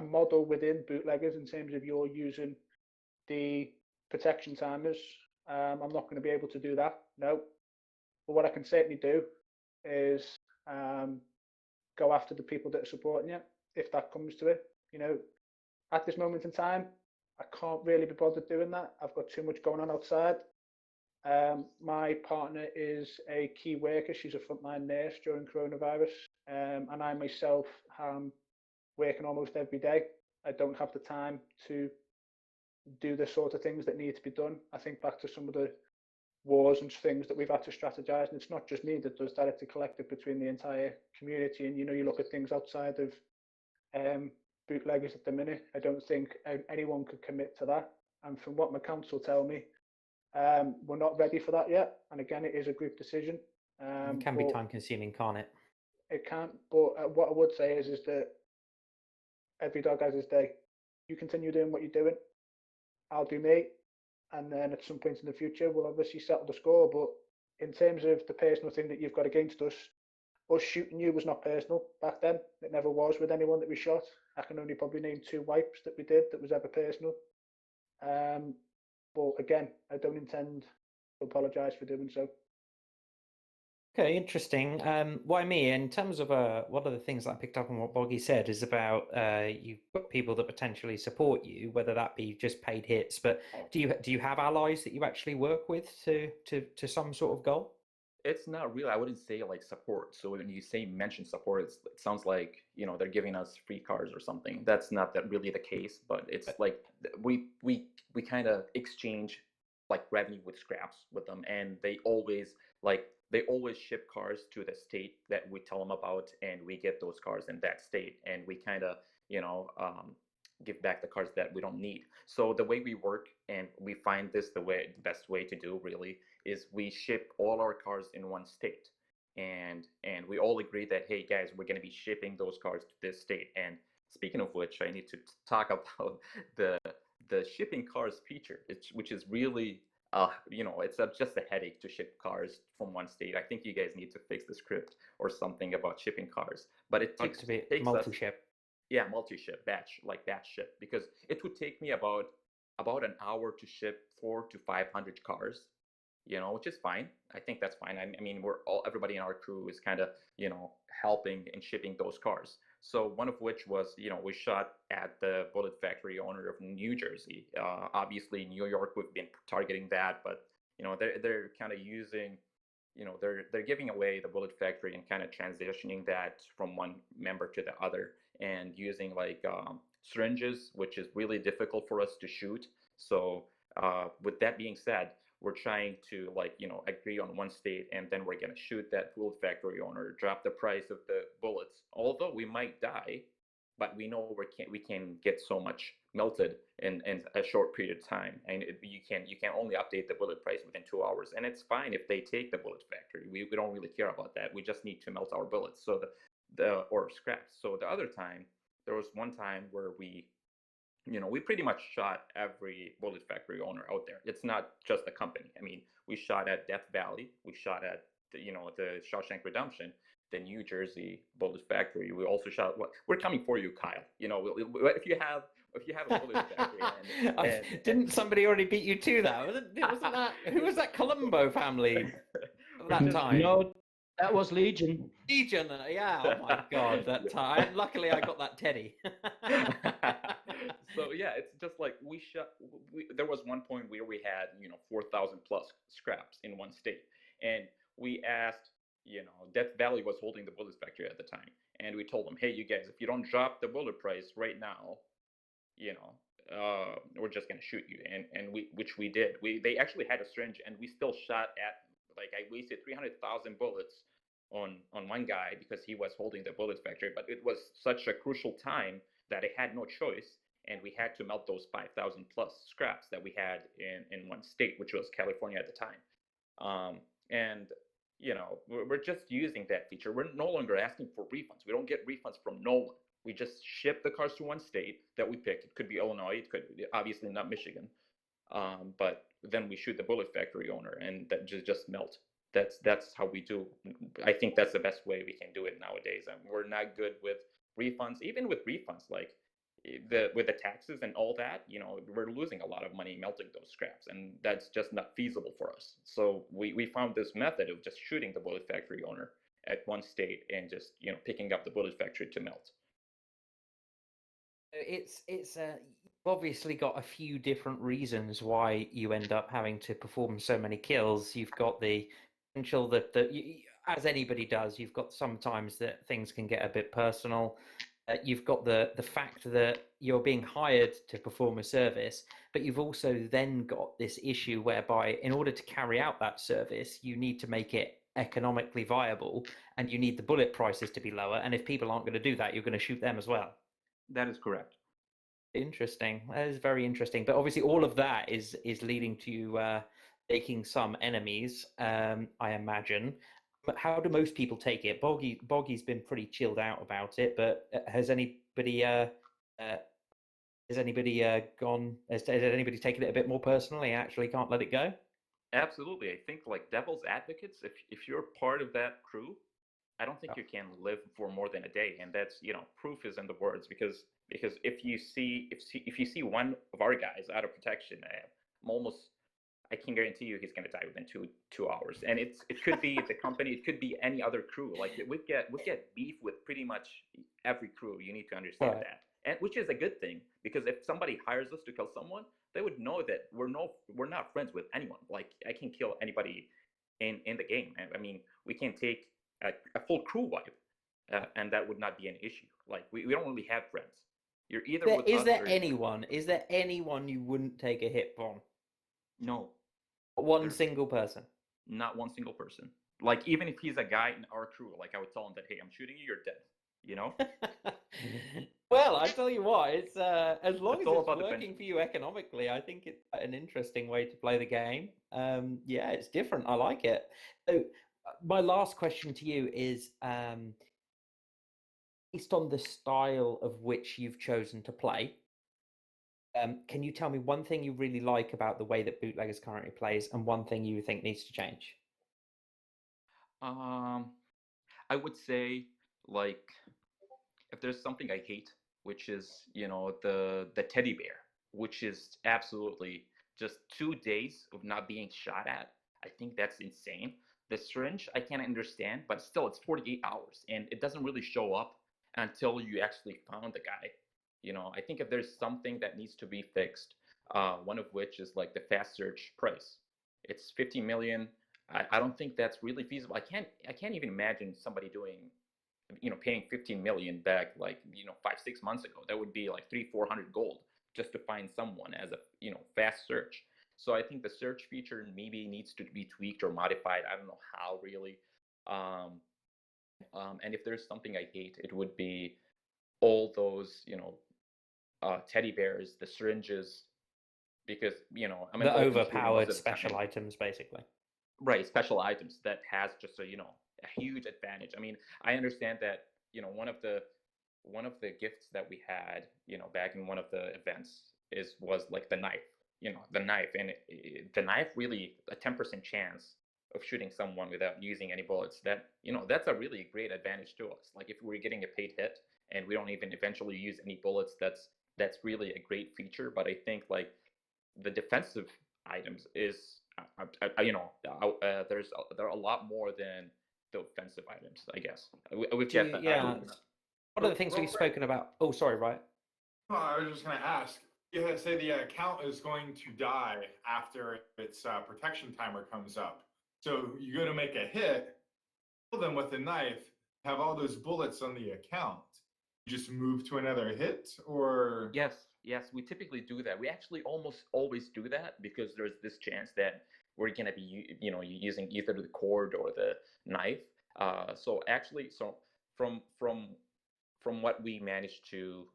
model within Bootleggers in terms of you're using the protection timers. I'm not going to be able to do that, no. But what I can certainly do is go after the people that are supporting you, if that comes to it. At this moment in time, I can't really be bothered doing that. I've got too much going on outside. My partner is a key worker. She's a frontline nurse during coronavirus. And I myself am working almost every day. I don't have the time to do the sort of things that need to be done. I think back to some of the wars and things that we've had to strategize, and it's not just me that does that, it's a collective between the entire community. And you look at things outside of Bootleggers at the minute, I don't think anyone could commit to that. And from what my council tell me, we're not ready for that yet. And again, it is a group decision. It can be time consuming, can't it? It can't. But what I would say is that every dog has his day. You continue doing what you're doing, I'll do me, and then at some point in the future we'll obviously settle the score. But in terms of the personal thing that you've got against us shooting you was not personal back then. It never was with anyone that we shot. I can only probably name 2 wipes that we did that was ever personal. But again, I don't intend to apologise for doing so. Okay, interesting. Why me? In terms of one of the things that I picked up on what Boggy said is about you've got people that potentially support you, whether that be just paid hits. But do you have allies that you actually work with to some sort of goal? It's not real. I wouldn't say like support. So when you mention support, it sounds like they're giving us free cars or something. That's not that really the case. But it's like we kind of exchange like revenue with scraps with them, and they always ship cars to the state that we tell them about, and we get those cars in that state, and we kind of give back the cars that we don't need. So the way we work, and we find this the best way to do really, is we ship all our cars in one state, and we all agree that, hey guys, we're going to be shipping those cars to this state. And speaking of which, I need to talk about the shipping cars feature, which is really it's just a headache to ship cars from one state. I think you guys need to fix the script or something about shipping cars. But it Like to be takes us, multi-ship. yeah, multi-ship, batch ship, because it would take me about an hour to ship 400 to 500 cars, which is fine. I think that's fine. I mean, everybody in our crew is kind of, helping in shipping those cars. So one of which was, we shot at the bullet factory owner of New Jersey. Obviously, New York, we've been targeting that, but they're kind of using, they're giving away the bullet factory and kind of transitioning that from one member to the other, and using like syringes, which is really difficult for us to shoot. So with that being said, we're trying to agree on one state, and then we're going to shoot that bullet factory owner, drop the price of the bullets, although we might die, but we know we can get so much melted in a short period of time, and you can only update the bullet price within 2 hours, and it's fine if they take the bullet factory. We don't really care about that. We just need to melt our bullets, so or scraps. So the other time, there was one time where we pretty much shot every bullet factory owner out there. It's not just the company. I mean, we shot at Death Valley, we shot at the Shawshank Redemption, the New Jersey bullet factory. We also shot. We're coming for you, Kyle. If you have a bullet factory, Didn't somebody already beat you to that? Wasn't that who was that Colombo family at that time? No, that was Legion. Legion, yeah. Oh my God, that time. Luckily, I got that Teddy. So yeah, it's just like there was one point where we had 4,000 plus scraps in one state, and we asked, Death Valley was holding the bullet factory at the time, and we told them, hey, you guys, if you don't drop the bullet price right now, we're just gonna shoot you, and which we did. They actually had a syringe, and we still shot at, I wasted 300,000 bullets on one guy because he was holding the bullet factory, but it was such a crucial time that I had no choice, and we had to melt those 5,000 plus scraps that we had in one state, which was California at the time. And we're just using that feature. We're no longer asking for refunds. We don't get refunds from no one. We just ship the cars to one state that we pick. It could be Illinois. It could be, obviously not Michigan. But then we shoot the bullet factory owner, and that just melt. That's how we do. I think that's the best way we can do it nowadays. And we're not good with refunds. Even with refunds, with the taxes and all that, we're losing a lot of money melting those scraps, and that's just not feasible for us. So we found this method of just shooting the bullet factory owner at one state and just picking up the bullet factory to melt. It's you've obviously got a few different reasons why you end up having to perform so many kills. You've got the potential that as anybody does, you've got sometimes that things can get a bit personal. You've got the fact that you're being hired to perform a service, but you've also then got this issue whereby in order to carry out that service, you need to make it economically viable, and you need the bullet prices to be lower. And if people aren't going to do that, you're going to shoot them as well. That is correct. Interesting. That is very interesting. But obviously, all of that is leading to you taking some enemies, I imagine. But how do most people take it? Boggy's been pretty chilled out about it, but has anybody taken it a bit more personally and actually can't let it go? Absolutely. I think devil's advocates, if you're part of that crew, I don't think you can live for more than a day, and that's proof is in the words, because if you see one of our guys out of protection, I can guarantee you he's going to die within two hours. And it could be the company, it could be any other crew. We get beef with pretty much every crew. You need to understand that, and which is a good thing, because if somebody hires us to kill someone, they would know that we're not friends with anyone. I can kill anybody in the game. I mean, we can take a full crew wipe, and that would not be an issue. We don't really have friends. You're either with us. Is there anyone you wouldn't take a hit from? No. One single person? Not one single person. Even if he's a guy in our crew, I would tell him that, hey, I'm shooting you, you're dead. Well, I tell you what, it's as long as it's working defense. for you economically, I think it's an interesting way to play the game. Yeah, it's different. I like it. So, my last question to you is, based on the style of which you've chosen to play, Can you tell me one thing you really like about the way that Bootleggers currently plays, and one thing you think needs to change? I would say, like, if there's something I hate, which is, the teddy bear, which is absolutely just 2 days of not being shot at. I think that's insane. The syringe I can't understand, but still it's 48 hours and it doesn't really show up until you actually found the guy. I think if there's something that needs to be fixed, one of which is like the fast search price. It's 50 million. I don't think that's really feasible. I can't even imagine somebody doing, paying 15 million back, like, 5-6 months ago. That would be like 300-400 gold just to find someone as a, fast search. So I think the search feature maybe needs to be tweaked or modified. I don't know how really. And if there's something I hate, it would be all those, teddy bears, the syringes, because, I'm The involved in shooting most overpowered of the time. special items, basically. Right, special items that has just a huge advantage. I mean, I understand that, one of the gifts that we had, back in one of the events was like the knife. The knife, and the knife really a 10% chance of shooting someone without using any bullets. That's a really great advantage to us. Like if we're getting a paid hit and we don't even eventually use any bullets, that's really a great feature. But I think like the defensive items is, there are a lot more than the offensive items, I guess. We've got the Yeah. One of the things Real we've quick. spoken about. Oh, sorry, right. No, I was just going to ask. Yeah, say the account is going to die after its protection timer comes up. So you go to make a hit, kill them with a knife, have all those bullets on the account. You just move to another hit, or Yes, we typically do that. We actually almost always do that because there's this chance that we're gonna be, using either the cord or the knife. So from what we managed to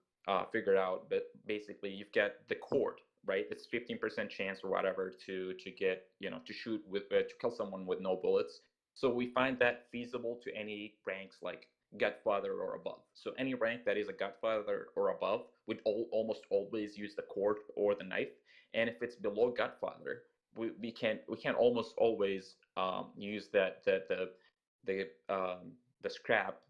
figure out, but basically you've got the cord, right? It's 15% chance or whatever to get, to shoot with to kill someone with no bullets. So we find that feasible to any ranks like Godfather or above. So any rank that is a Godfather or above would almost always use the cord or the knife. And if it's below Godfather, we can almost always use the scrap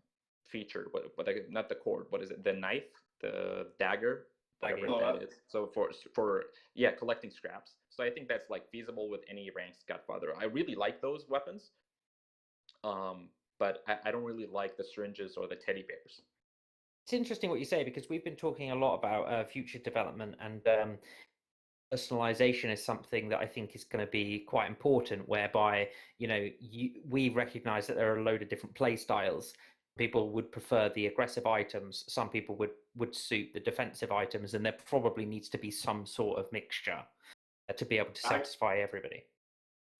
feature, but not the cord. What is it? The knife, the dagger, whatever Idea. that is. So for yeah, collecting scraps. So I think that's like feasible with any ranks Godfather. I really like those weapons, but I don't really like the syringes or the teddy bears. It's interesting what you say, because we've been talking a lot about future development, and personalization is something that I think is going to be quite important, whereby we recognize that there are a load of different play styles. People would prefer the aggressive items, some people would suit the defensive items, and there probably needs to be some sort of mixture to be able to satisfy everybody.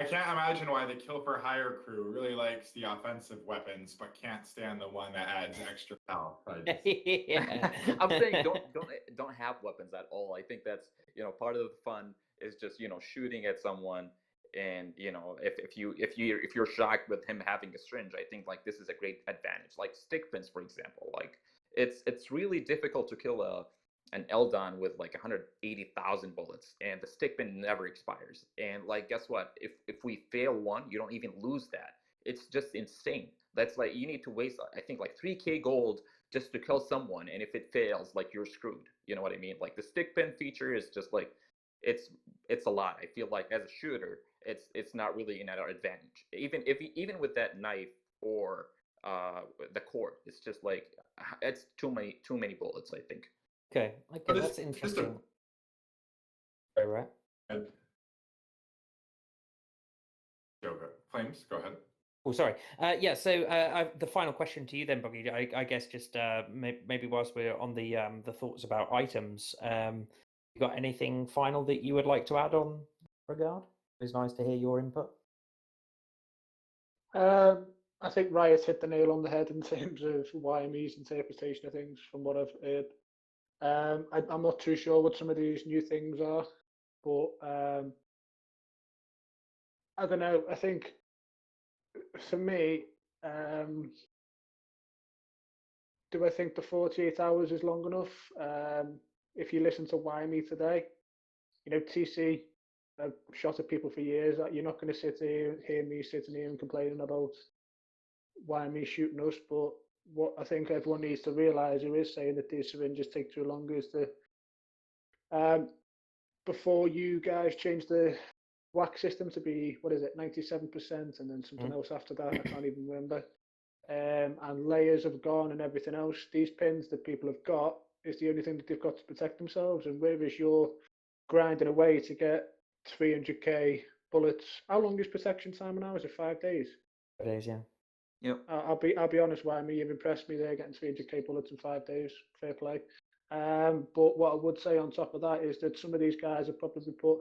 I can't imagine why the Kill for Hire crew really likes the offensive weapons, but can't stand the one that adds extra health. Yeah. I'm saying don't have weapons at all. I think that's part of the fun is just shooting at someone, and if you're shocked with him having a syringe, I think like this is a great advantage. Like stick pins, for example, like it's really difficult to kill an Eldon with like 180,000 bullets, and the stick pin never expires. And like, guess what? If we fail one, you don't even lose that. It's just insane. That's like you need to waste, I think, like 3K gold just to kill someone, and if it fails, like you're screwed. You know what I mean? Like the stick pin feature is just like it's a lot. I feel like as a shooter, it's not really in our advantage. Even with that knife or the cord, it's just like it's too many bullets, I think. Okay, that's interesting. Right. Flames, go ahead. Oh, sorry. Yeah. So the final question to you then, Boggy. I guess just maybe whilst we're on the thoughts about items, you got anything final that you would like to add on regard? It's nice to hear your input. I think Riot hit the nail on the head in terms of YME's interpretation of things, from what I've heard. I'm not too sure what some of these new things are, but I don't know. I think for me, do I think the 48 hours is long enough? if you listen to Whyme today, TC, I've shot at people for years. You're not going to hear me sitting here and complaining about Whyme shooting us. But what I think everyone needs to realise, who is saying that these syringes take too long, is that before you guys changed the wax system to be, 97%, and then something else after that, I can't even remember. And layers have gone and everything else. These pins that people have got is the only thing that they've got to protect themselves. And whereas you're grinding away to get 300k bullets, how long is protection time now? Is it 5 days? 5 days, yeah. Yep. I'll be honest, Whyme, you've impressed me there, getting 300k bullets in 5 days. Fair play. But what I would say on top of that is that some of these guys have probably put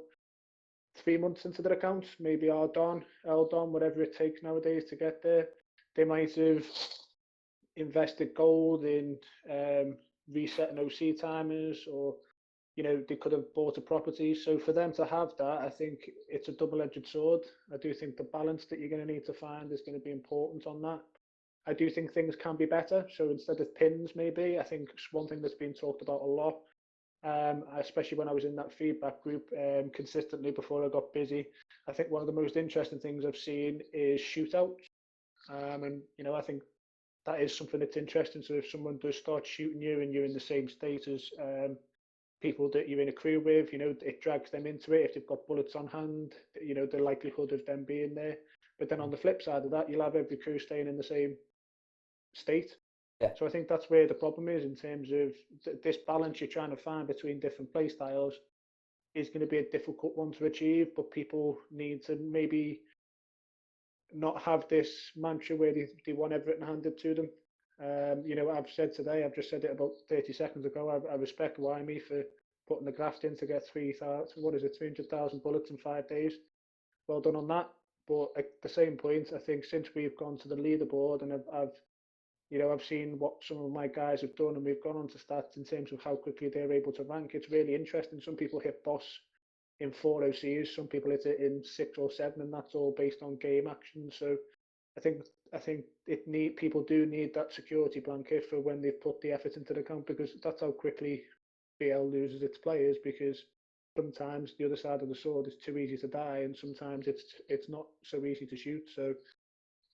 3 months into their accounts, maybe Eldon, whatever it takes nowadays to get there. They might have invested gold in resetting OC timers, or they could have bought a property. So for them to have that, I think it's a double-edged sword. I do think the balance that you're going to need to find is going to be important on that. I do think things can be better. So instead of pins, maybe, I think one thing that's been talked about a lot, especially when I was in that feedback group consistently before I got busy, I think one of the most interesting things I've seen is shootouts. And I think that is something that's interesting. So if someone does start shooting you and you're in the same state as people that you're in a crew with, it drags them into it. If they've got bullets on hand, the likelihood of them being there. But then on the flip side of that, you'll have every crew staying in the same state. Yeah. So I think that's where the problem is in terms of this balance you're trying to find between different play styles is going to be a difficult one to achieve, but people need to maybe not have this mantra where they want everything handed to them. I've said today, I've just said it about 30 seconds ago, I respect Whyme for putting the graft in to get 300,000 bullets in 5 days. Well done on that. But at the same point, I think since we've gone to the leaderboard and I've seen what some of my guys have done, and we've gone on to stats in terms of how quickly they're able to rank, it's really interesting. Some people hit boss in 4 OCs, some people hit it in 6 or 7, and that's all based on game action. So I think people do need that security blanket for when they've put the effort into the account, because that's how quickly BL loses its players, because sometimes the other side of the sword is too easy to die, and sometimes it's not so easy to shoot. So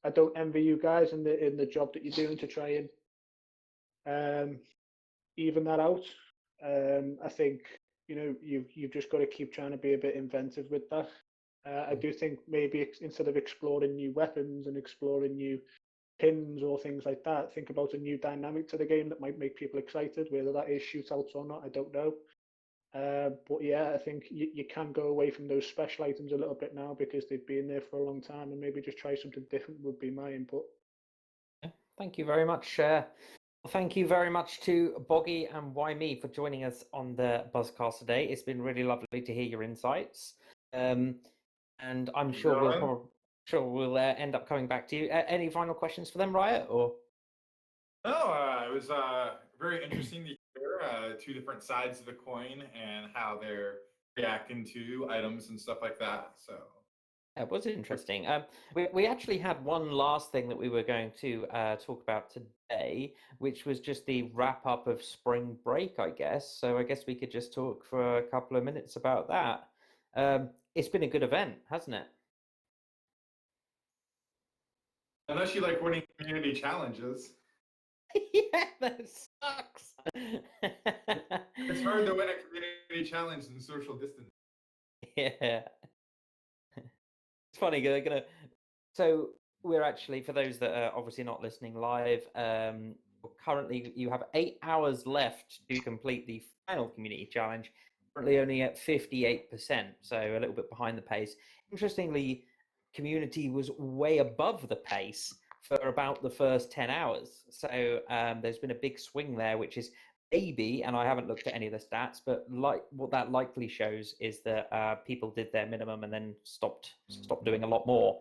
I don't envy you guys in the job that you're doing to try and even that out. I think you've just got to keep trying to be a bit inventive with that. I do think maybe instead of exploring new weapons and exploring new pins or things like that, think about a new dynamic to the game that might make people excited. Whether that is shootouts or not, I don't know. But yeah, I think you can go away from those special items a little bit now because they've been there for a long time, and maybe just try something different would be my input. Thank you very much. Thank you very much to Boggy and Whyme for joining us on the BuzzCast today. It's been really lovely to hear your insights. And I'm sure we'll end up coming back to you. Any final questions for them, Riot? Or No, it was very interesting to hear 2 different sides of the coin and how they're reacting to items and stuff like that. So it was interesting. We actually had one last thing that we were going to talk about today, which was just the wrap up of spring break, I guess. So I guess we could just talk for a couple of minutes about that. It's been a good event, hasn't it? unless you like winning community challenges. Yeah, that sucks. It's hard to win a community challenge in social distance. Yeah. It's funny, they're gonna. So we're actually, for those that are obviously not listening live, currently you have 8 hours left to complete the final community challenge. Currently only at 58%, so a little bit behind the pace. Interestingly, community was way above the pace for about the first 10 hours. So there's been a big swing there, which is maybe, and I haven't looked at any of the stats, but what that likely shows is that people did their minimum and then stopped doing a lot more.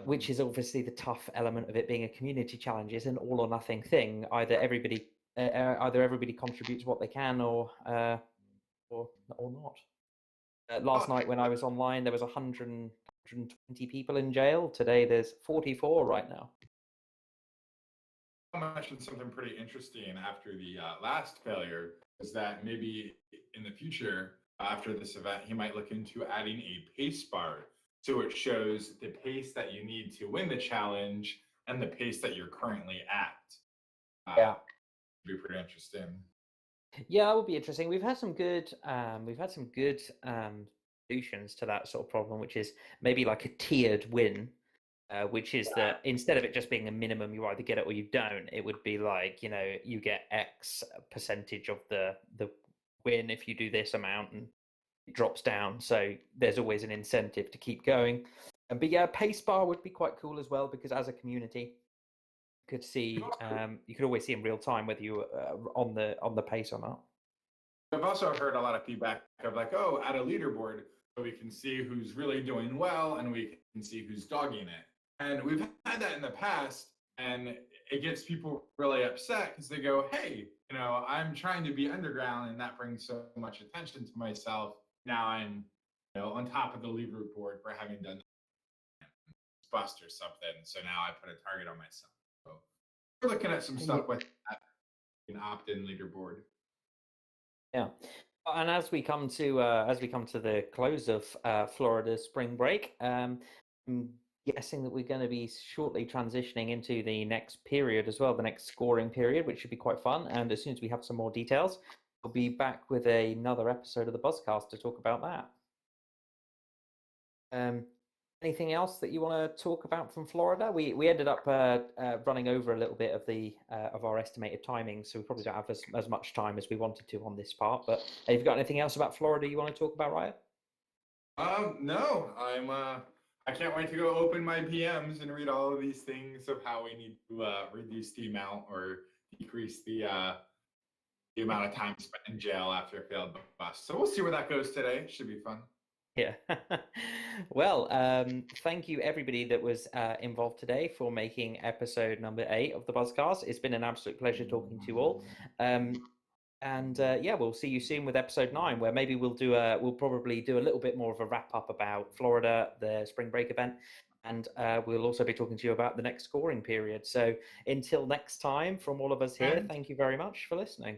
Which is obviously the tough element of it being a community challenge. It's an all or nothing thing. Either everybody contributes what they can, or not. Last night when I was online, there was 120 people in jail. Today there's 44 right now. mentioned something pretty interesting after the last failure, is that maybe in the future, after this event, he might look into adding a pace bar so it shows the pace that you need to win the challenge and the pace that you're currently at. Yeah. Be pretty interesting. Yeah, that would be interesting. We've had some good solutions to that sort of problem, which is maybe like a tiered win, which is that instead of it just being a minimum, you either get it or you don't. It would be like, you get X percentage of the win if you do this amount, and it drops down. So there's always an incentive to keep going. But yeah, pace bar would be quite cool as well, because as a community, could see you could always see in real time whether you were on the pace or not. I've also heard a lot of feedback of like, oh, add a leaderboard so we can see who's really doing well and we can see who's dogging it. And we've had that in the past, and it gets people really upset because they go, hey, I'm trying to be underground and that brings so much attention to myself. Now I'm on top of the leaderboard for having done bust or something. So now I put a target on myself. So we're looking at some stuff with an opt-in leaderboard. Yeah, and as we come to the close of Florida's spring break, I'm guessing that we're going to be shortly transitioning into the next period as well, the next scoring period, which should be quite fun. And as soon as we have some more details, we'll be back with another episode of the BuzzCast to talk about that. Anything else that you want to talk about from Florida? We ended up running over a little bit of our estimated timing, so we probably don't have as much time as we wanted to on this part. But have you got anything else about Florida you want to talk about, Riot? No, I can't wait to go open my PMs and read all of these things of how we need to reduce the amount or decrease the amount of time spent in jail after a failed bust. So we'll see where that goes today. Should be fun. Yeah. Well, thank you everybody that was involved today for making episode number 8 of the BuzzCast. It's been an absolute pleasure talking to you all. And yeah, we'll see you soon with episode 9, where maybe we'll probably do a little bit more of a wrap up about Florida, the spring break event, and we'll also be talking to you about the next scoring period. So until next time, from all of us here, thank you very much for listening.